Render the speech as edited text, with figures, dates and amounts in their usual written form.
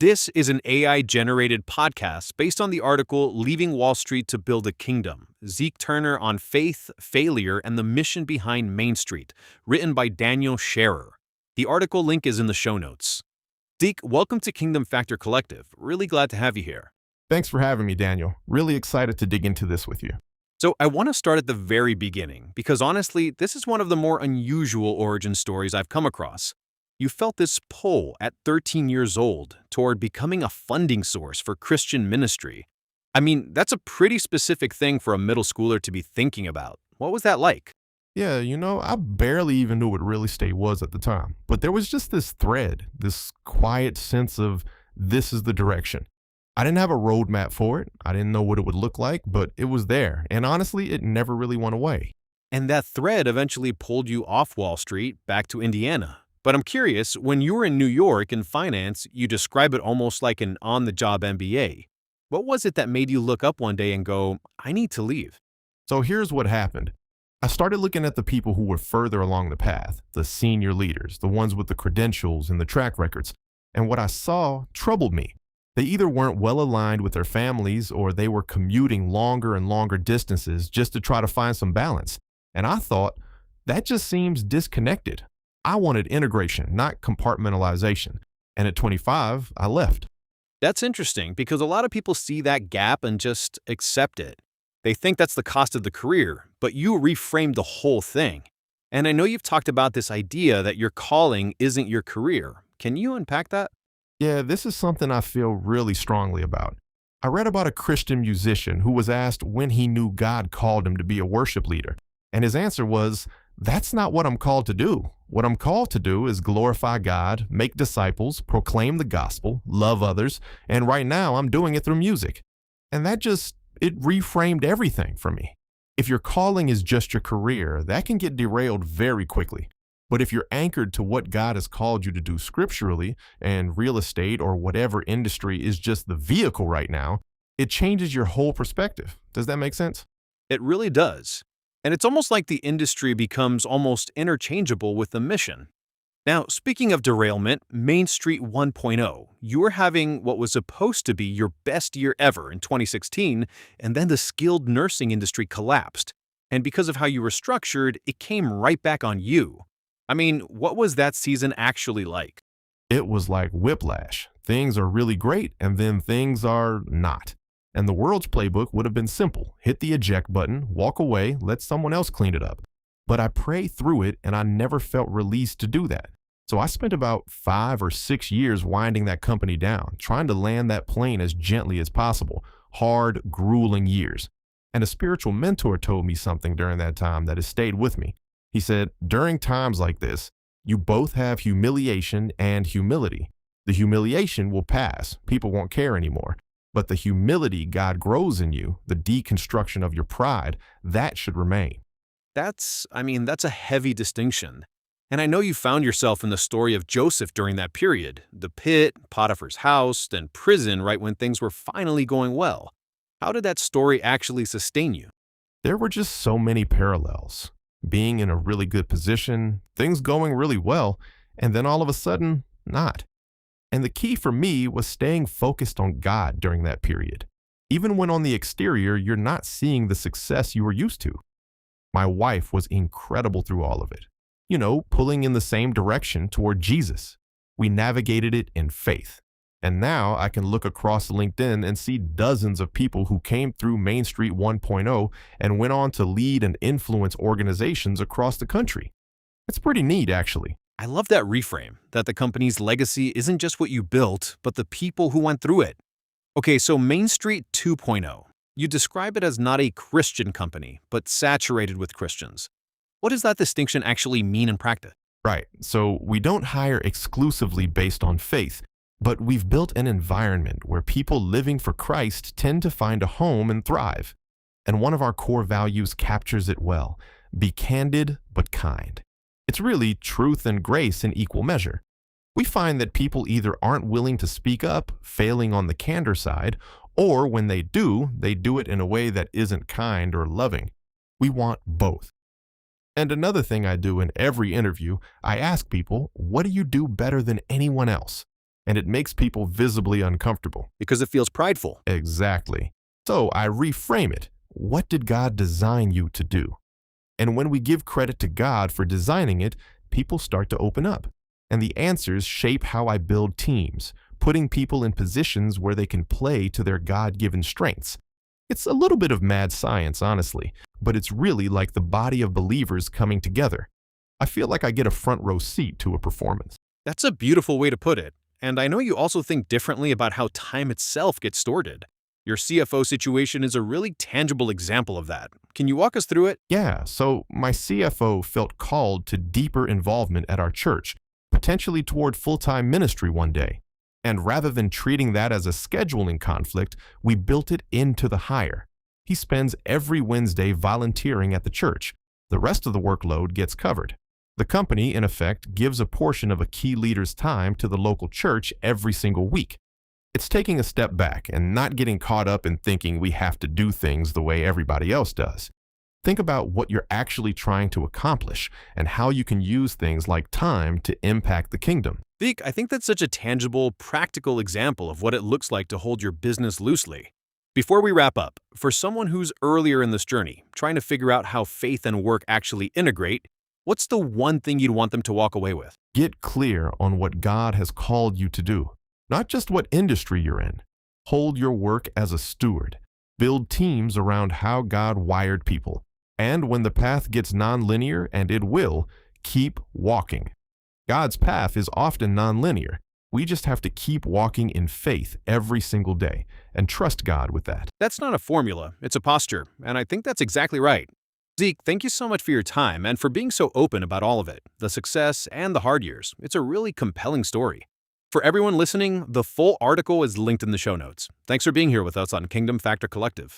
This is an AI-generated podcast based on the article Leaving Wall Street to Build a Kingdom, Zeke Turner on Faith, Failure, and the Mission Behind Mainstreet, written by Daniel Sharrer. The article link is in the show notes. Zeke, welcome to Kingdom Factor Collective. Really glad to have you here. Thanks for having me, Daniel. Really excited to dig into this with you. So I want to start at the very beginning, because honestly, this is one of the more unusual origin stories I've come across. You felt this pull at 13 years old toward becoming a funding source for Christian ministry. I mean, that's a pretty specific thing for a middle schooler to be thinking about. What was that like? Yeah, I barely even knew what real estate was at the time, but there was just this thread, this quiet sense of this is the direction. I didn't have a roadmap for it. I didn't know what it would look like, but it was there. And honestly, it never really went away. And that thread eventually pulled you off Wall Street back to Indiana. But I'm curious, when you were in New York in finance, you describe it almost like an on-the-job MBA. What was it that made you look up one day and go, I need to leave? So here's what happened. I started looking at the people who were further along the path, the senior leaders, the ones with the credentials and the track records. And what I saw troubled me. They either weren't well aligned with their families or they were commuting longer and longer distances just to try to find some balance. And I thought, that just seems disconnected. I wanted integration, not compartmentalization. And at 25, I left. That's interesting because a lot of people see that gap and just accept it. They think that's the cost of the career, but you reframed the whole thing. And I know you've talked about this idea that your calling isn't your career. Can you unpack that? Yeah, this is something I feel really strongly about. I read about a Christian musician who was asked when he knew God called him to be a worship leader. And his answer was, that's not what I'm called to do. What I'm called to do is glorify God, make disciples, proclaim the gospel, love others, and right now I'm doing it through music. And it reframed everything for me. If your calling is just your career, that can get derailed very quickly. But if you're anchored to what God has called you to do scripturally, and real estate or whatever industry is just the vehicle right now, it changes your whole perspective. Does that make sense? It really does. And it's almost like the industry becomes almost interchangeable with the mission. Now, speaking of derailment, Mainstreet 1.0, you were having what was supposed to be your best year ever in 2016, and then the skilled nursing industry collapsed. And because of how you were structured, it came right back on you. I mean, what was that season actually like? It was like whiplash. Things are really great, and then things are not. And the world's playbook would have been simple. Hit the eject button, walk away, let someone else clean it up. But I prayed through it, and I never felt released to do that. So I spent about 5 or 6 years winding that company down, trying to land that plane as gently as possible. Hard, grueling years. And a spiritual mentor told me something during that time that has stayed with me. He said, during times like this, you both have humiliation and humility. The humiliation will pass. People won't care anymore. But the humility God grows in you, the deconstruction of your pride, that should remain. That's a heavy distinction. And I know you found yourself in the story of Joseph during that period, the pit, Potiphar's house, then prison right when things were finally going well. How did that story actually sustain you? There were just so many parallels. Being in a really good position, things going really well, and then all of a sudden, not. And the key for me was staying focused on God during that period. Even when on the exterior, you're not seeing the success you were used to. My wife was incredible through all of it. Pulling in the same direction toward Jesus. We navigated it in faith. And now I can look across LinkedIn and see dozens of people who came through Mainstreet 1.0 and went on to lead and influence organizations across the country. It's pretty neat, actually. I love that reframe, that the company's legacy isn't just what you built, but the people who went through it. Okay, so Mainstreet 2.0. You describe it as not a Christian company, but saturated with Christians. What does that distinction actually mean in practice? Right, so we don't hire exclusively based on faith, but we've built an environment where people living for Christ tend to find a home and thrive. And one of our core values captures it well. Be candid, but kind. It's really truth and grace in equal measure. We find that people either aren't willing to speak up, failing on the candor side, or when they do it in a way that isn't kind or loving. We want both. And another thing I do in every interview, I ask people, what do you do better than anyone else? and it makes people visibly uncomfortable. Because it feels prideful. Exactly. So I reframe it. What did God design you to do? And when we give credit to God for designing it, people start to open up. And the answers shape how I build teams, putting people in positions where they can play to their God-given strengths. It's a little bit of mad science, honestly, but it's really like the body of believers coming together. I feel like I get a front row seat to a performance. That's a beautiful way to put it. And I know you also think differently about how time itself gets stored. Your CFO situation is a really tangible example of that. Can you walk us through it? Yeah, so my CFO felt called to deeper involvement at our church, potentially toward full-time ministry one day. And rather than treating that as a scheduling conflict, we built it into the hire. He spends every Wednesday volunteering at the church. The rest of the workload gets covered. The company, in effect, gives a portion of a key leader's time to the local church every single week. It's taking a step back and not getting caught up in thinking we have to do things the way everybody else does. Think about what you're actually trying to accomplish and how you can use things like time to impact the kingdom. Zeke, I think that's such a tangible, practical example of what it looks like to hold your business loosely. Before we wrap up, for someone who's earlier in this journey, trying to figure out how faith and work actually integrate, what's the one thing you'd want them to walk away with? Get clear on what God has called you to do, not just what industry you're in. Hold your work as a steward. Build teams around how God wired people. And when the path gets nonlinear, and it will, keep walking. God's path is often nonlinear. We just have to keep walking in faith every single day and trust God with that. That's not a formula, it's a posture, and I think that's exactly right. Zeke, thank you so much for your time and for being so open about all of it, the success and the hard years. It's a really compelling story. For everyone listening, the full article is linked in the show notes. Thanks for being here with us on Kingdom Factor Collective.